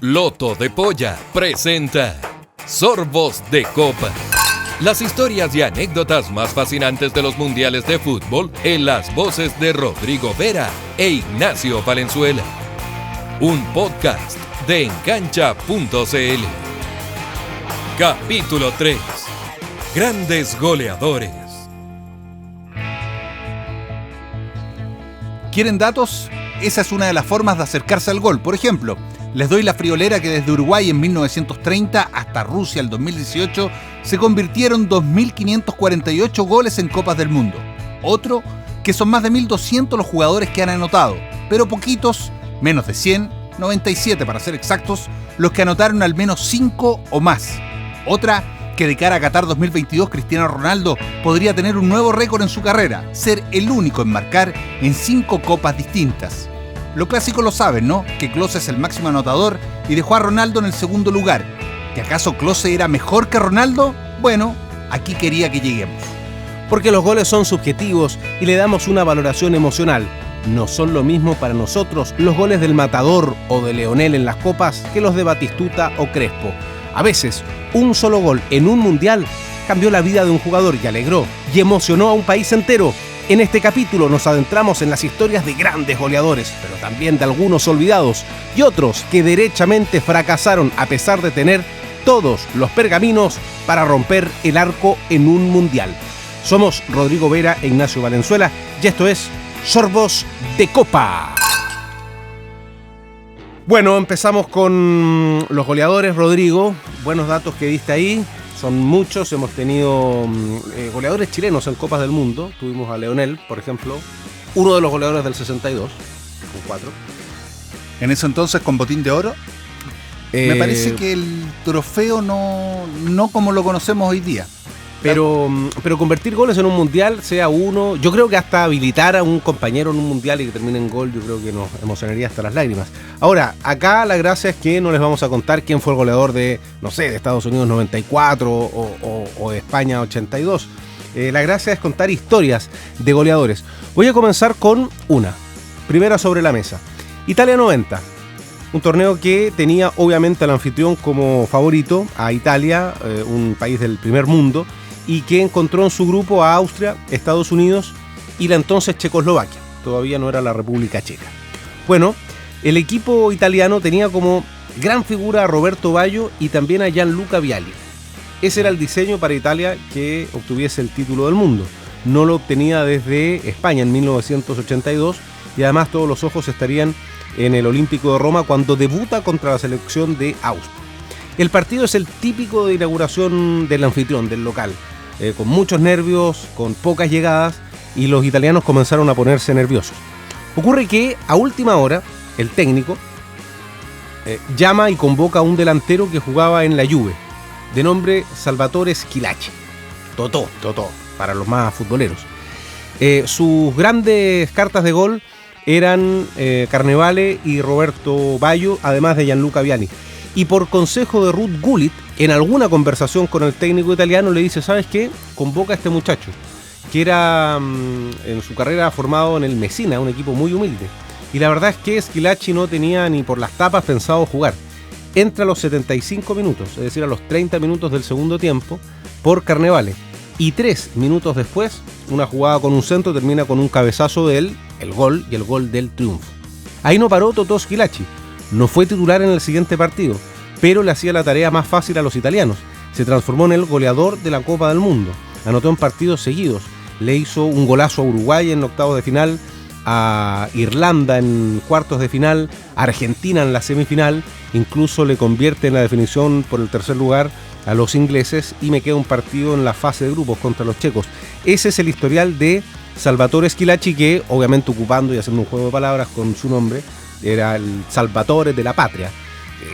Loto de Polla presenta Sorbos de Copa. Las historias y anécdotas más fascinantes de los mundiales de fútbol en las voces de Rodrigo Vera e Ignacio Valenzuela. Un podcast de engancha.cl. Capítulo 3. Grandes goleadores. ¿Quieren datos? Esa es una de las formas de acercarse al gol. Por ejemplo, les doy la friolera que desde Uruguay en 1930 hasta Rusia el 2018 se convirtieron 2.548 goles en Copas del Mundo. Otro, que son más de 1.200 los jugadores que han anotado, pero poquitos, menos de 100, 97 para ser exactos, los que anotaron al menos 5 o más. Otra, que de cara a Qatar 2022 Cristiano Ronaldo podría tener un nuevo récord en su carrera, ser el único en marcar en 5 copas distintas. Lo clásico lo saben, ¿no? Que Klose es el máximo anotador y dejó a Ronaldo en el segundo lugar. ¿Que acaso Klose era mejor que Ronaldo? Bueno, aquí quería que lleguemos. Porque los goles son subjetivos y le damos una valoración emocional. No son lo mismo para nosotros los goles del Matador o de Leonel en las copas que los de Batistuta o Crespo. A veces, un solo gol en un mundial cambió la vida de un jugador y alegró y emocionó a un país entero. En este capítulo nos adentramos en las historias de grandes goleadores, pero también de algunos olvidados y otros que derechamente fracasaron a pesar de tener todos los pergaminos para romper el arco en un mundial. Somos Rodrigo Vera e Ignacio Valenzuela y esto es Sorbos de Copa. Bueno, empezamos con los goleadores, Rodrigo. Buenos datos que diste ahí. Son muchos, hemos tenido goleadores chilenos en Copas del Mundo. Tuvimos a Leonel, por ejemplo, uno de los goleadores del 62, con 4. En ese entonces con botín de oro. Me parece que el trofeo no como lo conocemos hoy día. Pero convertir goles en un mundial, sea uno, yo creo que hasta habilitar a un compañero en un mundial y que termine en gol, yo creo que nos emocionaría hasta las lágrimas. Ahora, acá la gracia es que no les vamos a contar quién fue el goleador de, no sé, de Estados Unidos 94 o de España 82. La gracia es contar historias de goleadores. Voy a comenzar con una, primera sobre la mesa. Italia 90. Un torneo que tenía obviamente al anfitrión como favorito, a Italia, un país del primer mundo, y que encontró en su grupo a Austria, Estados Unidos y la entonces Checoslovaquia. Todavía no era la República Checa. Bueno, el equipo italiano tenía como gran figura a Roberto Baggio y también a Gianluca Vialli. Ese era el diseño para Italia que obtuviese el título del mundo. No lo obtenía desde España en 1982 y además todos los ojos estarían en el Olímpico de Roma cuando debuta contra la selección de Austria. El partido es el típico de inauguración del anfitrión, del local, con muchos nervios, con pocas llegadas, y los italianos comenzaron a ponerse nerviosos. Ocurre que a última hora el técnico llama y convoca a un delantero que jugaba en la Juve, de nombre Salvatore Schillaci. Totó, para los más futboleros. Sus grandes cartas de gol eran Carnevale y Roberto Baggio, además de Gianluca Vialli. Y por consejo de Ruud Gullit, en alguna conversación con el técnico italiano, le dice: ¿sabes qué? Convoca a este muchacho, que era en su carrera formado en el Messina, un equipo muy humilde. Y la verdad es que Schillaci no tenía ni por las tapas pensado jugar. Entra a los 75 minutos, es decir, a los 30 minutos del segundo tiempo, por Carnevale. Y 3 minutos después, una jugada con un centro termina con un cabezazo de él, el gol y el gol del triunfo. Ahí no paró Totò Schillaci. No fue titular en el siguiente partido, pero le hacía la tarea más fácil a los italianos. Se transformó en el goleador de la Copa del Mundo. Anotó en partidos seguidos. Le hizo un golazo a Uruguay en octavos de final, a Irlanda en cuartos de final, a Argentina en la semifinal. Incluso le convierte en la definición por el tercer lugar a los ingleses y me queda un partido en la fase de grupos contra los checos. Ese es el historial de Salvatore Schillaci, que obviamente ocupando y haciendo un juego de palabras con su nombre, era el Salvatore de la Patria,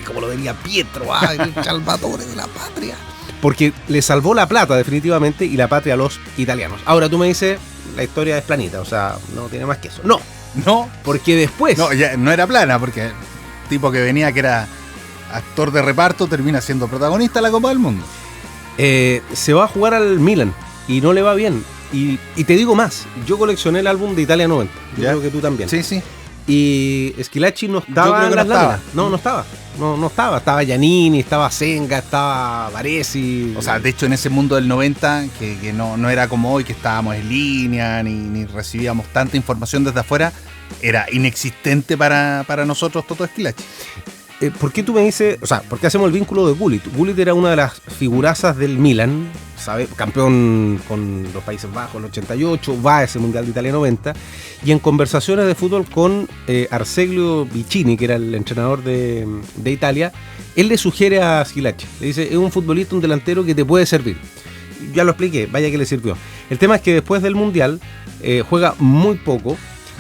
como lo diría Pietro, el Salvatore de la Patria, porque le salvó la plata definitivamente y la patria a los italianos. Ahora tú me dices, la historia es planita, o sea, no tiene más que eso. No, porque después... No, ya no era plana, porque el tipo que venía, que era actor de reparto, termina siendo protagonista de la Copa del Mundo. Se va a jugar al Milan y no le va bien. Y te digo más, yo coleccioné el álbum de Italia 90, yo creo que tú también. Sí. Y Schillaci no estaba en las láminas. No estaba. No estaba. Estaba Giannini, estaba Senga, estaba Baresi. O sea, de hecho en ese mundo del 90, que no era como hoy, que estábamos en línea, ni recibíamos tanta información desde afuera, era inexistente para nosotros Toto Schillaci. ¿Por qué tú me dices, o sea, por qué hacemos el vínculo de Gullit? Gullit era una de las figurazas del Milan, ¿sabe? Campeón con los Países Bajos en el 88, va a ese Mundial de Italia 90, y en conversaciones de fútbol con Arseglio Vicini, que era el entrenador de Italia, él le sugiere a Schillaci, le dice, es un futbolista, un delantero que te puede servir. Ya lo expliqué, vaya que le sirvió. El tema es que después del Mundial juega muy poco.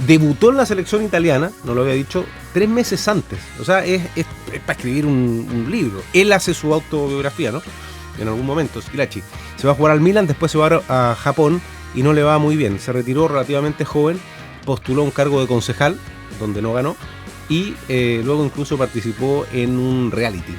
Debutó en la selección italiana, no lo había dicho, 3 meses antes. O sea, es para escribir un libro. Él hace su autobiografía, ¿no? En algún momento, Schillaci. Se va a jugar al Milan, después se va a Japón y no le va muy bien. Se retiró relativamente joven, postuló un cargo de concejal, donde no ganó, y luego incluso participó en un reality,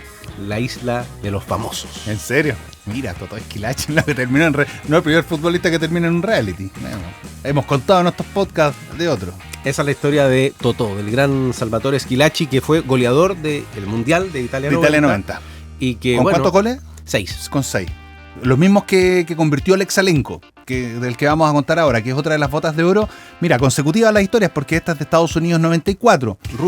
La Isla de los Famosos. ¿En serio? Mira, Toto Schillaci, no es el primer futbolista que termina en un reality. Bueno, hemos contado en estos podcasts de otros. Esa es la historia de Totò, del gran Salvatore Schillaci, que fue goleador del Mundial de Italia 90. Y que, ¿Con cuántos goles? 6. Con 6. Los mismos que convirtió Alex Salenko, del que vamos a contar ahora, que es otra de las botas de oro. Mira, consecutivas las historias, porque esta es de Estados Unidos 94. El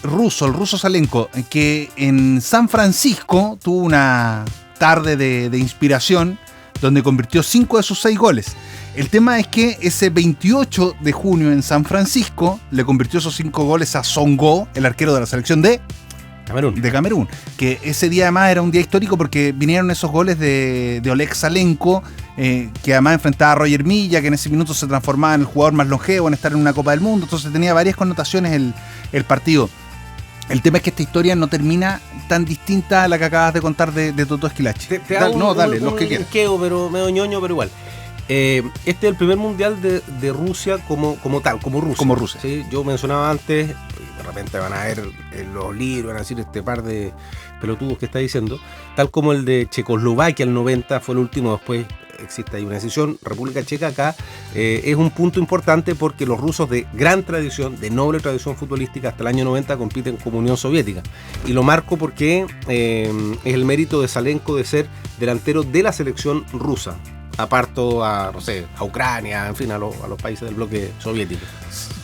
ruso Salenko, que en San Francisco tuvo una tarde de inspiración, donde convirtió 5 de sus 6 goles. El tema es que ese 28 de junio en San Francisco le convirtió esos 5 goles a Songo, el arquero de la selección de Camerún. Que ese día además era un día histórico porque vinieron esos goles de Oleg Salenko, que además enfrentaba a Roger Milla, que en ese minuto se transformaba en el jugador más longevo en estar en una Copa del Mundo. Entonces tenía varias connotaciones el partido. El tema es que esta historia no termina tan distinta a la que acabas de contar de Toto Schillaci. Dale, los que quieras. Pero medio ñoño, pero igual. Este es el primer mundial de Rusia como tal, como Rusia. Como Rusia. ¿Sí? Yo mencionaba antes, de repente van a ver en los libros, van a decir este par de pelotudos que está diciendo, tal como el de Checoslovaquia el 90 fue el último, después existe ahí una decisión. República Checa acá es un punto importante porque los rusos de gran tradición, de noble tradición futbolística, hasta el año 90 compiten como Unión Soviética. Y lo marco porque es el mérito de Salenko de ser delantero de la selección rusa. Aparto a Ucrania, en fin, a los países del bloque soviético.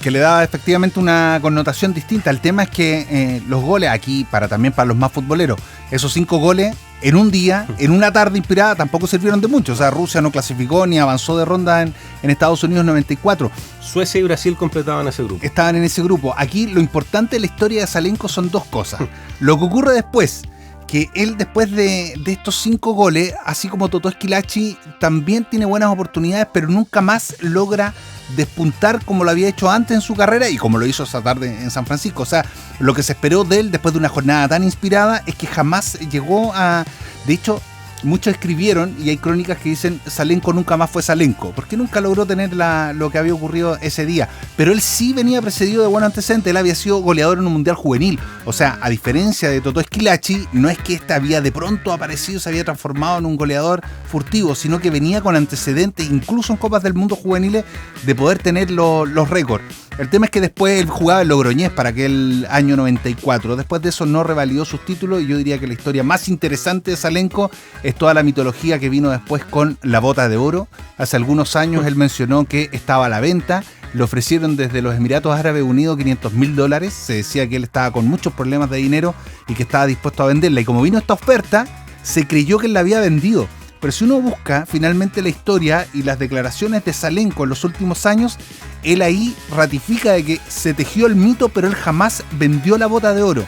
Que le daba efectivamente una connotación distinta. El tema es que los goles aquí, también para los más futboleros, esos 5 goles en un día, en una tarde inspirada, tampoco sirvieron de mucho. O sea, Rusia no clasificó ni avanzó de ronda en Estados Unidos 94. Suecia y Brasil completaban ese grupo. Estaban en ese grupo. Aquí lo importante de la historia de Salenko son 2 cosas. Lo que ocurre después, que él después de estos 5 goles, así como Toto Schillaci, también tiene buenas oportunidades, pero nunca más logra despuntar como lo había hecho antes en su carrera y como lo hizo esa tarde en San Francisco. O sea, lo que se esperó de él después de una jornada tan inspirada es que jamás llegó a... De hecho, muchos escribieron, y hay crónicas que dicen Salenko nunca más fue Salenko, porque nunca logró tener lo que había ocurrido ese día. Pero él sí venía precedido de buenos antecedentes. Él había sido goleador en un mundial juvenil. O sea, a diferencia de Toto Schillaci, no es que este había de pronto aparecido, se había transformado en un goleador furtivo, sino que venía con antecedentes, incluso en Copas del Mundo juveniles, de poder tener los récords. El tema es que después él jugaba en Logroñés para aquel año 94. Después de eso no revalidó sus títulos, y yo diría que la historia más interesante de Salenko es toda la mitología que vino después con la bota de oro. Hace algunos años él mencionó que estaba a la venta. Le ofrecieron desde los Emiratos Árabes Unidos $500.000. Se decía que él estaba con muchos problemas de dinero y que estaba dispuesto a venderla. Y como vino esta oferta, se creyó que él la había vendido. Pero si uno busca finalmente la historia y las declaraciones de Salenko en los últimos años, él ahí ratifica de que se tejió el mito, pero él jamás vendió la bota de oro.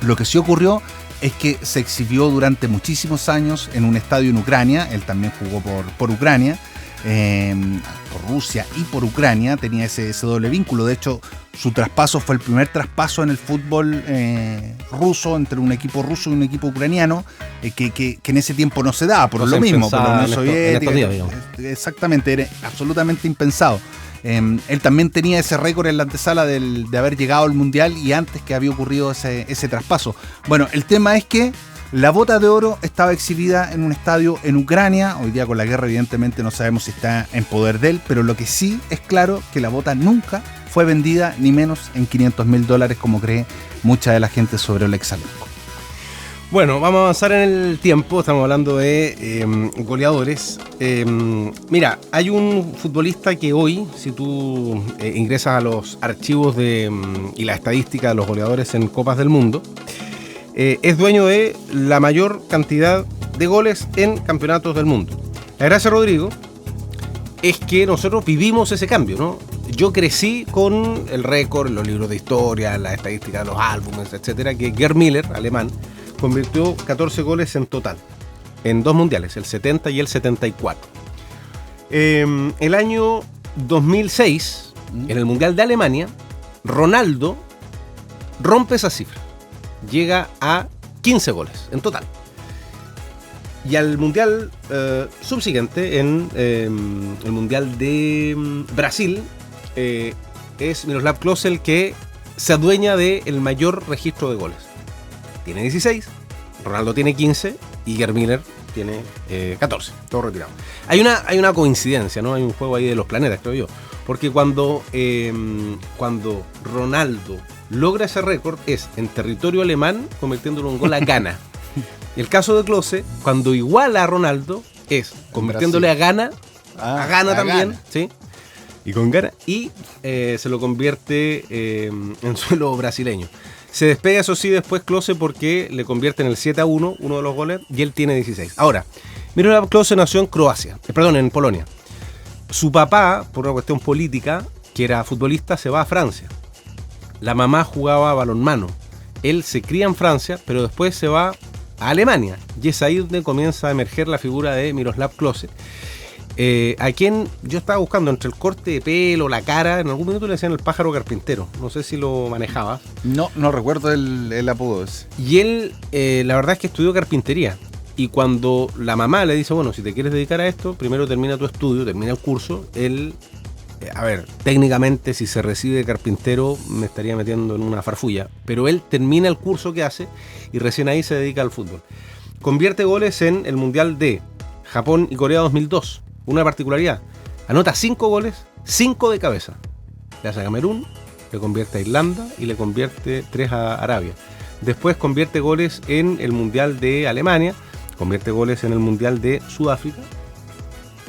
Lo que sí ocurrió es que se exhibió durante muchísimos años en un estadio en Ucrania. Él también jugó por Ucrania, por Rusia y por Ucrania. Tenía ese doble vínculo. De hecho, su traspaso fue el primer traspaso en el fútbol ruso, entre un equipo ruso y un equipo ucraniano, que en ese tiempo no se daba, por lo mismo, por la Unión Soviética. Exactamente, era absolutamente impensado. Él también tenía ese récord en la antesala de haber llegado al Mundial y antes que había ocurrido ese traspaso. Bueno, el tema es que la bota de oro estaba exhibida en un estadio en Ucrania. Hoy día con la guerra evidentemente no sabemos si está en poder de él, pero lo que sí es claro que la bota nunca fue vendida ni menos en $500.000, como cree mucha de la gente sobre Oleg Salenko. Bueno, vamos a avanzar en el tiempo. Estamos hablando de goleadores. Mira, hay un futbolista que hoy, si tú ingresas a los archivos y la estadística de los goleadores en Copas del Mundo, es dueño de la mayor cantidad de goles en campeonatos del mundo. La gracia, Rodrigo, es que nosotros vivimos ese cambio, ¿no? Yo crecí con el récord, los libros de historia, la estadística de los álbumes, etcétera, que Gerd Müller, alemán, convirtió 14 goles en total, en 2 mundiales, el 70 y el 74. El año 2006, en el Mundial de Alemania, Ronaldo rompe esa cifra. Llega a 15 goles en total. Y al Mundial subsiguiente, en el Mundial de Brasil, es Miroslav Klose el que se adueña del mayor registro de goles. Tiene 16, Ronaldo tiene 15 y Gerd Müller tiene 14, todo retirado. Hay una coincidencia, ¿no? Hay un juego ahí de los planetas, creo yo. Porque cuando Ronaldo logra ese récord es en territorio alemán, convirtiéndolo en gol a Ghana. El caso de Klose, cuando iguala a Ronaldo, es convirtiéndole a Ghana, a Ghana también, Ghana. ¿Sí? Y con Ghana, y se lo convierte en suelo brasileño. Se despega, eso sí, después Klose porque le convierte en el 7-1, uno de los goles, y él tiene 16. Ahora, Miroslav Klose nació en en Polonia. Su papá, por una cuestión política, que era futbolista, se va a Francia. La mamá jugaba balonmano. Él se cría en Francia, pero después se va a Alemania. Y es ahí donde comienza a emerger la figura de Miroslav Klose, a quien yo estaba buscando entre el corte de pelo, la cara. En algún minuto le decían el pájaro carpintero. No sé si lo manejaba. No recuerdo el apodo ese. Y él, la verdad es que estudió carpintería. Y cuando la mamá le dice, bueno, si te quieres dedicar a esto, primero termina tu estudio, termina el curso. Él, técnicamente, si se recibe de carpintero, me estaría metiendo en una farfulla. Pero él termina el curso que hace y recién ahí se dedica al fútbol. Convierte goles en el Mundial de Japón y Corea 2002. Una particularidad, anota 5 goles, 5 de cabeza. Le hace a Camerún, le convierte a Irlanda y le convierte 3 a Arabia. Después convierte goles en el Mundial de Alemania, convierte goles en el Mundial de Sudáfrica.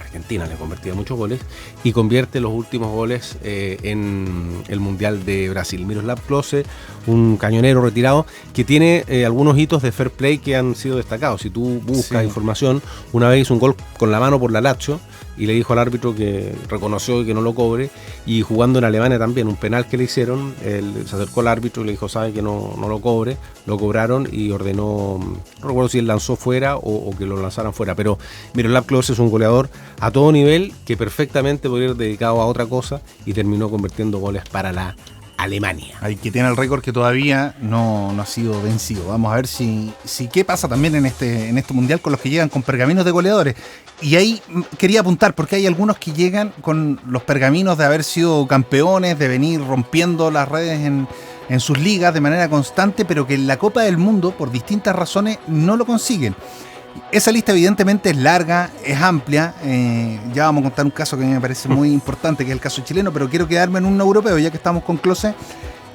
Argentina le ha convertido muchos goles y convierte los últimos goles en el Mundial de Brasil. Miroslav Klose, un cañonero retirado que tiene algunos hitos de fair play que han sido destacados. Si tú buscas información, una vez hizo un gol con la mano por la Lazio y le dijo al árbitro que reconoció y que no lo cobre, y jugando en Alemania también, un penal que le hicieron, él se acercó al árbitro y le dijo, sabe que no lo cobre, lo cobraron y ordenó, no recuerdo si él lanzó fuera o que lo lanzaran fuera, pero Miroslav Klose es un goleador a todo nivel que perfectamente podría ir dedicado a otra cosa y terminó convirtiendo goles para la Alemania. Hay que tiene el récord que todavía no ha sido vencido. Vamos a ver si qué pasa también en este mundial con los que llegan con pergaminos de goleadores. Y ahí quería apuntar, porque hay algunos que llegan con los pergaminos de haber sido campeones, de venir rompiendo las redes en sus ligas de manera constante, pero que en la Copa del Mundo, por distintas razones, no lo consiguen. Esa lista evidentemente es larga, es amplia. Ya vamos a contar un caso que a mí me parece muy importante, que es el caso chileno, pero quiero quedarme en un europeo, ya que estamos con Klose,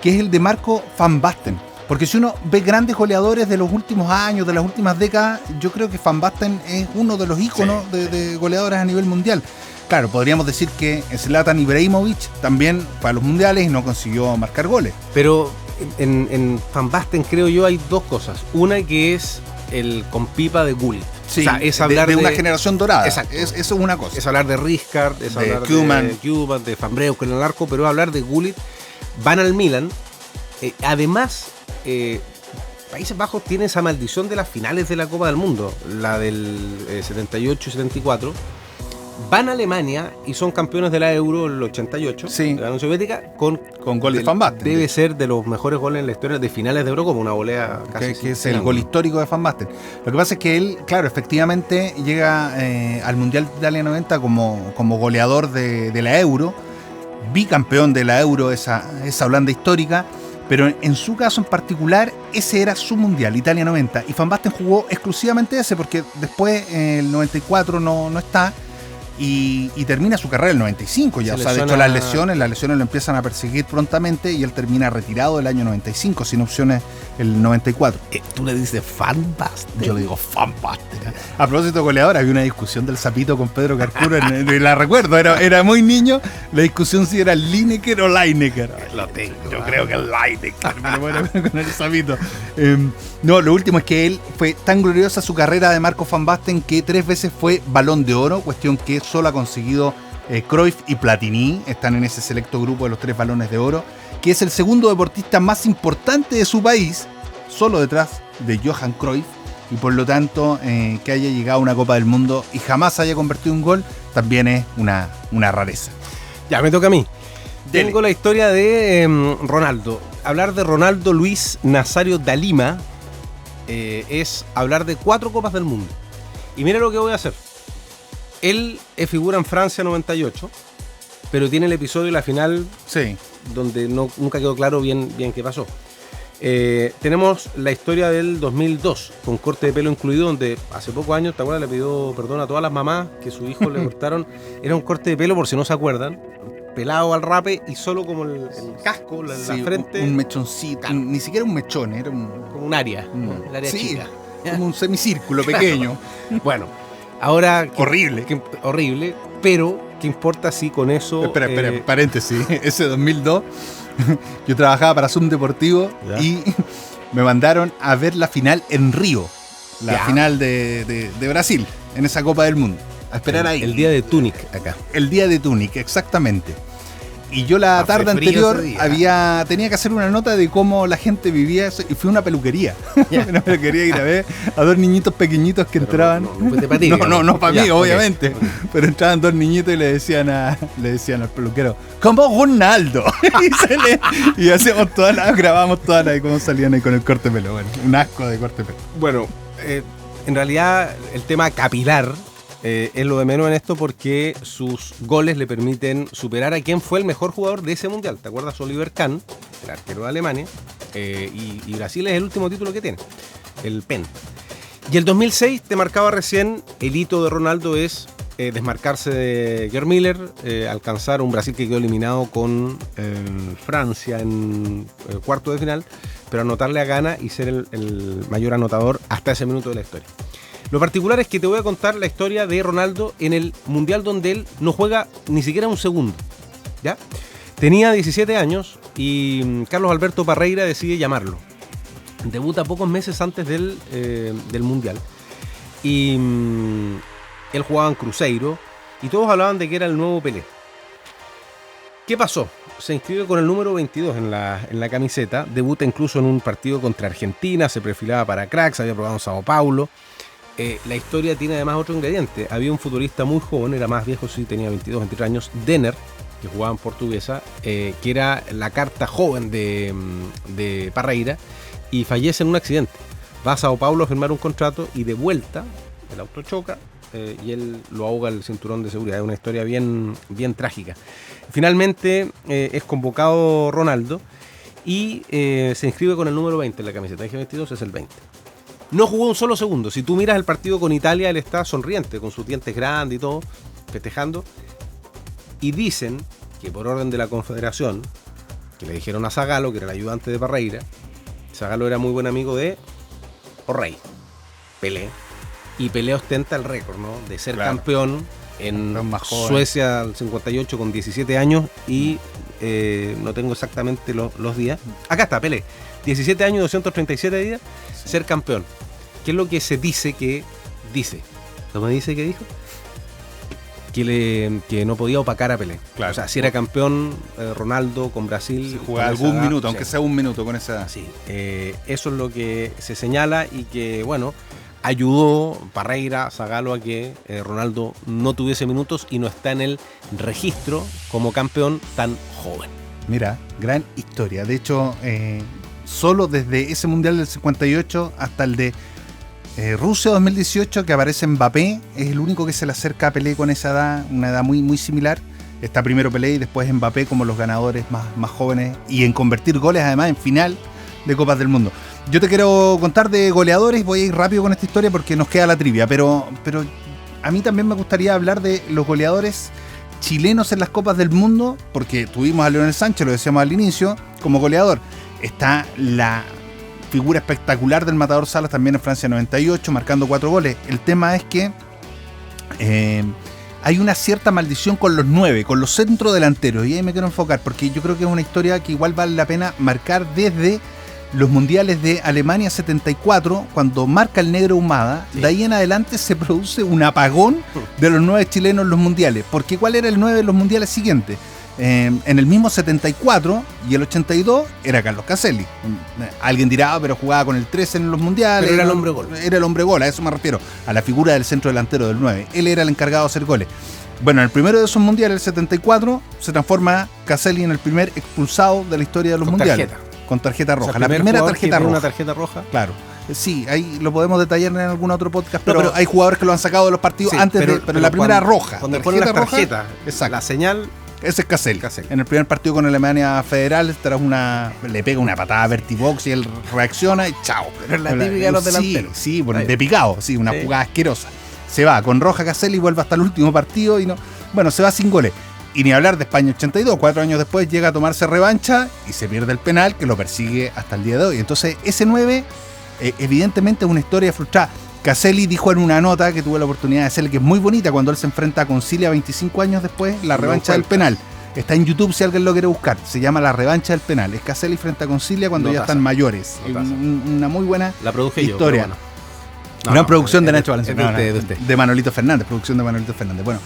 que es el de Marco van Basten. Porque si uno ve grandes goleadores de los últimos años, de las últimas décadas, yo creo que Van Basten es uno de los íconos de goleadores a nivel mundial. Claro, podríamos decir que Zlatan Ibrahimovic también para los mundiales y no consiguió marcar goles. Pero en Van Basten creo yo hay dos cosas. Una que es el compipa de Gullit. Sí, o sea, es hablar de una generación dorada. Exacto. Eso es una cosa. Es hablar de Rijkaard, es hablar Koeman, de Van Breuk con el arco, pero es hablar de Gullit. Van al Milan. Además, Países Bajos tiene esa maldición de las finales de la Copa del Mundo, la del 78 y 74. Van a Alemania y son campeones de la Euro el 88, sí, de la Unión Soviética, con gol de Van Basten. Debe ser de los mejores goles en la historia de finales de Eurocopa, una volea casi. Que es el gol histórico de Van Basten. Lo que pasa es que él, claro, efectivamente llega al Mundial de Italia 90 como goleador de la Euro, bicampeón de la Euro, esa Holanda histórica. Pero en su caso en particular, ese era su mundial, Italia 90. Y Van Basten jugó exclusivamente ese, porque después el 94 no está. y termina su carrera en el 95 ya. O sea, de hecho las lesiones lo empiezan a perseguir prontamente y él termina retirado el año 95, sin opciones el 94. Tú le dices Van Basten. Yo le digo Van Basten. A propósito de goleador, había una discusión del Zapito con Pedro Carcuro, la recuerdo, era muy niño, la discusión si era Lineker o Lineker. Lo tengo. Yo creo que es Lineker, pero bueno, con el Zapito. No, lo último es que él fue tan gloriosa su carrera de Marco Van Basten que 3 veces fue Balón de Oro, cuestión que solo ha conseguido Cruyff y Platini, están en ese selecto grupo de los 3 Balones de Oro, que es el segundo deportista más importante de su país, solo detrás de Johan Cruyff, y por lo tanto que haya llegado a una Copa del Mundo y jamás haya convertido un gol, también es una rareza. Ya, me toca a mí. Dele. Tengo la historia de Ronaldo. Hablar de Ronaldo Luis Nazario da Lima es hablar de 4 Copas del Mundo. Y mira lo que voy a hacer. Él figura en Francia 98, pero tiene el episodio de la final donde nunca quedó claro bien qué pasó. Tenemos la historia del 2002, con corte de pelo incluido, donde hace pocos años, ¿te acuerdas? Le pidió perdón a todas las mamás que su hijo le cortaron. Era un corte de pelo, por si no se acuerdan, pelado al rape y solo como el casco, la frente. Un mechoncito, ni siquiera un mechón, era como un área, el área chica. Como un semicírculo pequeño. Bueno, ahora... Horrible. Horrible, pero ¿qué importa si con eso... Espera, paréntesis. Ese 2002, yo trabajaba para Zoom Deportivo y me mandaron a ver la final en Río. La final de Brasil, en esa Copa del Mundo. A esperar ahí. El día de Túnez acá. El día de Túnez, exactamente. Y yo la tarde anterior tenía que hacer una nota de cómo la gente vivía eso, y fui a una peluquería. Una peluquería y grabé a 2 niñitos pequeñitos que entraban. No para mí, obviamente. Okay. Pero entraban 2 niñitos y le decían al peluquero, como Ronaldo. y hacíamos grabamos todas y cómo salían ahí con el corte de pelo. Bueno, un asco de corte de pelo. Bueno, en realidad el tema capilar es lo de menos en esto, porque sus goles le permiten superar a quien fue el mejor jugador de ese mundial. ¿Te acuerdas? Oliver Kahn, el arquero de Alemania, y Brasil es el último título que tiene, el PEN. Y el 2006, te marcaba recién, el hito de Ronaldo es desmarcarse de Gerd Müller, alcanzar un Brasil que quedó eliminado con Francia en cuarto de final, pero anotarle a Ghana y ser el mayor anotador hasta ese minuto de la historia. Lo particular es que te voy a contar la historia de Ronaldo en el mundial donde él no juega ni siquiera un segundo, ¿ya? Tenía 17 años y Carlos Alberto Parreira decide llamarlo. Debuta pocos meses antes del mundial y él jugaba en Cruzeiro y todos hablaban de que era el nuevo Pelé. ¿Qué pasó? Se inscribe con el número 22 en la camiseta, debuta incluso en un partido contra Argentina, se perfilaba para cracks, había probado en Sao Paulo. La historia tiene además otro ingrediente. Había un futbolista muy joven, era más viejo, sí, tenía 22, 23 años, Denner, que jugaba en Portuguesa, que era la carta joven de Parreira, y fallece en un accidente. Va a Sao Paulo a firmar un contrato y de vuelta el auto choca y él lo ahoga el cinturón de seguridad. Es una historia bien trágica. Finalmente es convocado Ronaldo y se inscribe con el número 20 en la camiseta. Dije 22, es el 20. No jugó un solo segundo. Si tú miras el partido con Italia, él está sonriente, con sus dientes grandes y todo, festejando. Y dicen que por orden de la Confederación, que le dijeron a Zagallo, que era el ayudante de Parreira, Zagallo era muy buen amigo de O'Reilly, Pelé. Y Pelé ostenta el récord, ¿no? De ser campeón en Suecia al 58 con 17 años y no tengo exactamente los días. Acá está, Pelé. 17 años y 237 días, ser campeón. ¿Qué es lo que se dice que dice? ¿No me dice que dijo? Que no podía opacar a Pelé. Claro. O sea, si era campeón Ronaldo con Brasil... Si jugaba algún minuto, aunque sea un minuto con esa edad. Sí, eso es lo que se señala y que, bueno, ayudó Parreira, Zagallo a que Ronaldo no tuviese minutos y no está en el registro como campeón tan joven. Mira, gran historia. De hecho, solo desde ese Mundial del 58 hasta el de Rusia 2018, que aparece Mbappé, es el único que se le acerca a Pelé con esa edad, una edad muy, muy similar. Está primero Pelé y después Mbappé como los ganadores más jóvenes y en convertir goles además en final de Copas del Mundo. Yo te quiero contar de goleadores, voy a ir rápido con esta historia porque nos queda la trivia, pero a mí también me gustaría hablar de los goleadores chilenos en las Copas del Mundo, porque tuvimos a Leonel Sánchez, lo decíamos al inicio, como goleador. Está la figura espectacular del Matador Salas también en Francia 98, marcando 4 goles. El tema es que hay una cierta maldición con los 9, con los centrodelanteros, y ahí me quiero enfocar, porque yo creo que es una historia que igual vale la pena marcar desde los mundiales de Alemania 74, cuando marca el negro Humada. Sí. De ahí en adelante se produce un apagón de los 9 chilenos en los mundiales. Porque ¿cuál era el 9 de los mundiales siguientes? En el mismo 74 y el 82 era Carlos Caselli. Alguien dirá, pero jugaba con el 13 en los mundiales. Pero era el hombre gol. Era el hombre gol, a eso me refiero, a la figura del centro delantero del 9. Él era el encargado de hacer goles. Bueno, en el primero de esos mundiales, el 74, se transforma Caselli en el primer expulsado de la historia de los mundiales. Con tarjeta roja. O sea, la primera tarjeta roja. Una tarjeta roja. Claro. Sí, ahí lo podemos detallar en algún otro podcast, pero hay jugadores que lo han sacado de los partidos antes pero la primera roja. Cuando ponen la tarjeta, exacto. La señal. Ese es Caselli. En el primer partido con Alemania Federal, le pega una patada a Vertibox y él reacciona y chao. Pero es la típica de los delanteros. Sí, de picado, sí, una jugada asquerosa. Se va con roja Caselli y vuelve hasta el último partido y no. Bueno, se va sin goles. Y ni hablar de España 82, 4 años después llega a tomarse revancha y se pierde el penal que lo persigue hasta el día de hoy. Entonces ese 9 evidentemente es una historia frustrada. Caselli dijo en una nota que tuve la oportunidad de hacerle, que es muy bonita, cuando él se enfrenta a Concilia 25 años después, la revancha del penal. Está en YouTube si alguien lo quiere buscar. Se llama La revancha del penal. Es Caselli frente a Concilia cuando ya están mayores. Una muy buena la produje historia. Yo, bueno. Gran producción de Nacho Valenzuela. De Manolito Fernández. Producción de Manolito Fernández. Bueno,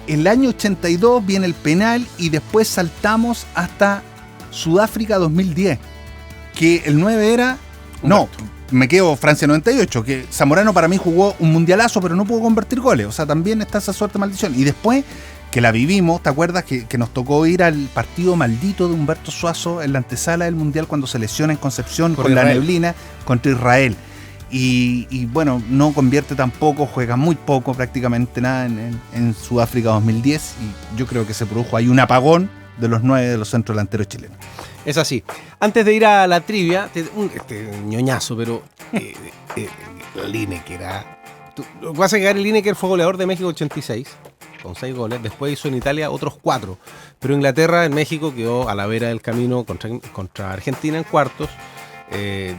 el año 82 viene el penal y después saltamos hasta Sudáfrica 2010, que el 9 era... No, me quedo Francia 98, que Zamorano para mí jugó un mundialazo, pero no pudo convertir goles. O sea, también está esa suerte maldición. Y después que la vivimos, ¿te acuerdas que nos tocó ir al partido maldito de Humberto Suazo en la antesala del Mundial cuando se lesiona en Concepción con la neblina contra Israel? Y bueno, no convierte tampoco, juega muy poco, prácticamente nada en Sudáfrica 2010, y yo creo que se produjo ahí un apagón de los 9 de los centrodelanteros chilenos. Es así. Antes de ir a la trivia, ñoñazo, pero Lineker, lo que pasa es que Gary Lineker fue goleador de México 86, con 6 goles, después hizo en Italia otros 4, pero Inglaterra en México quedó a la vera del camino contra Argentina en cuartos.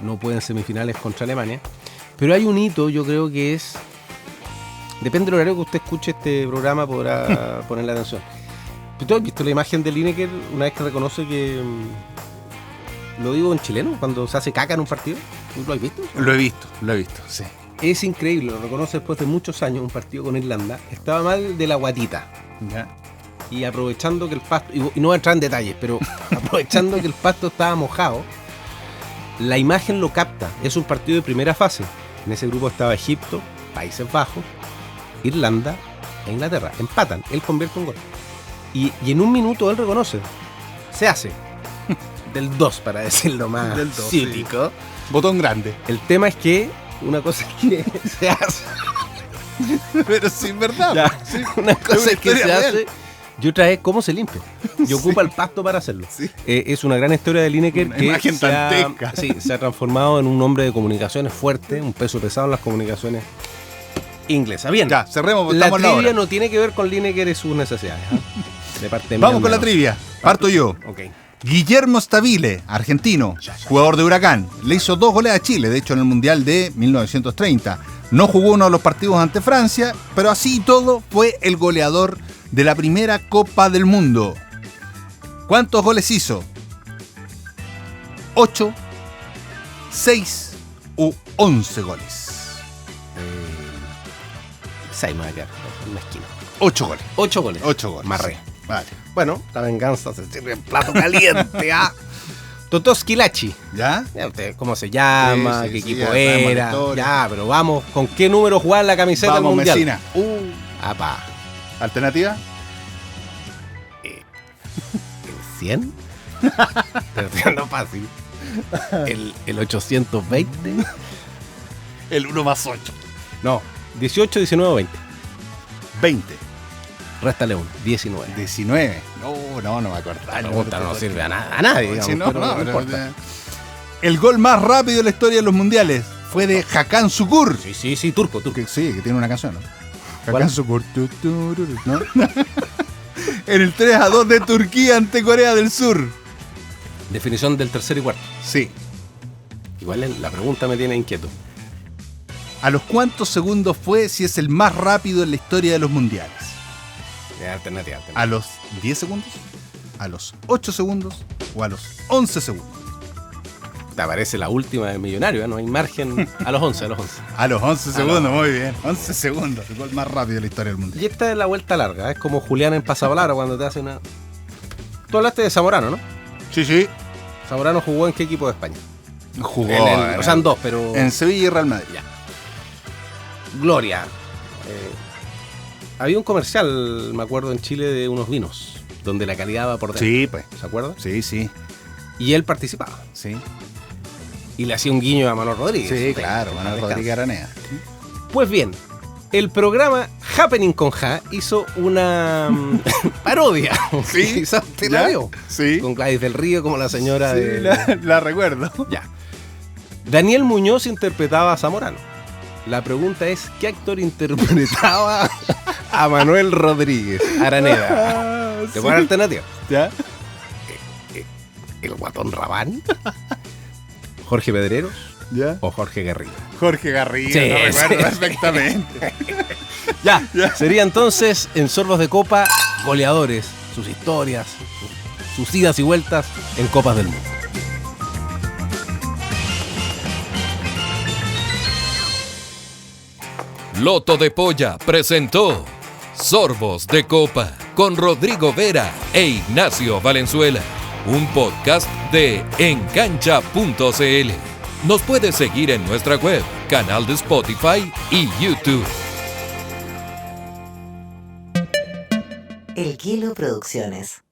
No puede en semifinales contra Alemania, pero hay un hito, yo creo que es, depende del horario que usted escuche este programa, podrá ponerle atención. ¿Tú has visto la imagen de Lineker una vez que reconoce que, lo digo en chileno, cuando se hace caca en un partido? ¿Tú lo has visto? Lo he visto, sí. Es increíble, lo reconoce después de muchos años, un partido con Irlanda, estaba mal de la guatita. ¿Ya? Y aprovechando que el pasto, y no voy a entrar en detalles, pero aprovechando que el pasto estaba mojado, la imagen lo capta. Es un partido de primera fase. En ese grupo estaba Egipto, Países Bajos, Irlanda e Inglaterra. Empatan. Él convierte un gol. Y en un minuto él reconoce. Se hace. Del 2, para decirlo más cítico. Sí. Botón grande. El tema es que una cosa es que se hace. Pero sin verdad. Sí. Una cosa es que se hace. Y otra es cómo se limpia. Y ocupa el pasto para hacerlo. Sí. Es una gran historia de Lineker que se ha transformado en un hombre de comunicaciones fuerte, un peso pesado en las comunicaciones inglesas. Bien, ya, cerremos. La trivia no tiene que ver con Lineker y sus necesidades. De parte de Vamos con la trivia. Parto yo. Okay. Guillermo Stabile, argentino, jugador de Huracán. Le hizo 2 goles a Chile, de hecho en el Mundial de 1930. No jugó uno de los partidos ante Francia, pero así y todo fue el goleador de la primera Copa del Mundo. ¿Cuántos goles hizo? 8, 6 u 11 goles. 6 me va a quedar en la esquina. 8 goles. 8 goles. 8 goles. Marré. Vale. Bueno, la venganza se sirve en plato caliente. Totoski Lachi. ¿Ya? ¿Cómo se llama? ¿Qué equipo era? Ya, pero vamos, ¿con qué número jugar la camiseta del Mundial? Messina. Apá. ¿Alternativa? ¿El 100? Pero siendo fácil. ¿El 820? El 1 más 8. No, 18, 19 o 20. 20. Réstale 1, 19. 19. No me acuerdo. No sirve a nadie. Digamos, no importa. El gol más rápido de la historia de los mundiales fue de Hakan Şükür. Sí, turco. Que tiene una canción, ¿no? Hakan Şükür, ¿no? En el 3-2 de Turquía ante Corea del Sur. Definición del tercer y cuarto. Sí. Igual la pregunta me tiene inquieto. ¿A los cuántos segundos fue si es el más rápido en la historia de los mundiales? Alternativa. ¿A los 10 segundos? ¿A los 8 segundos? ¿O a los 11 segundos? Te aparece la última del Millonario, ¿eh? No hay margen. A los 11. A los 11 segundos, muy bien. 11 segundos, el gol más rápido de la historia del mundial. Y esta es la vuelta larga, es como Julián en Pasapalabra cuando te hace una... Tú hablaste de Zamorano, ¿no? Sí. Zamorano jugó en qué equipo de España. Jugó. O sea, en dos, pero... En Sevilla y Real Madrid. Ya. Gloria. Había un comercial, me acuerdo, en Chile de unos vinos, donde la calidad va por dentro. Sí, pues. ¿Se acuerda? Sí. Y él participaba. Sí. Y le hacía un guiño a Manuel Rodríguez. Sí, claro, Manuel Rodríguez Aranea. Pues bien, el programa Happening con Ja hizo una parodia. Sí. Quizás usted la vio. Sí. Con Gladys del Río como la señora Sí, de... la recuerdo. Ya. Daniel Muñoz interpretaba a Zamorano. La pregunta es, ¿qué actor interpretaba a Manuel Rodríguez Araneda? ¿Te ponen alternativa? ¿Ya? ¿El Guatón Rabán? ¿Jorge Pedreros? ¿Ya? ¿O Jorge Garrido? Jorge Garrido, Sí, lo recuerdo sí. perfectamente. Ya, sería entonces en Sorbos de Copa, goleadores, sus historias, sus idas y vueltas en Copas del Mundo. Loto de Polla presentó Sorbos de Copa con Rodrigo Vera e Ignacio Valenzuela, un podcast de engancha.cl. Nos puedes seguir en nuestra web, canal de Spotify y YouTube. El Kilo Producciones.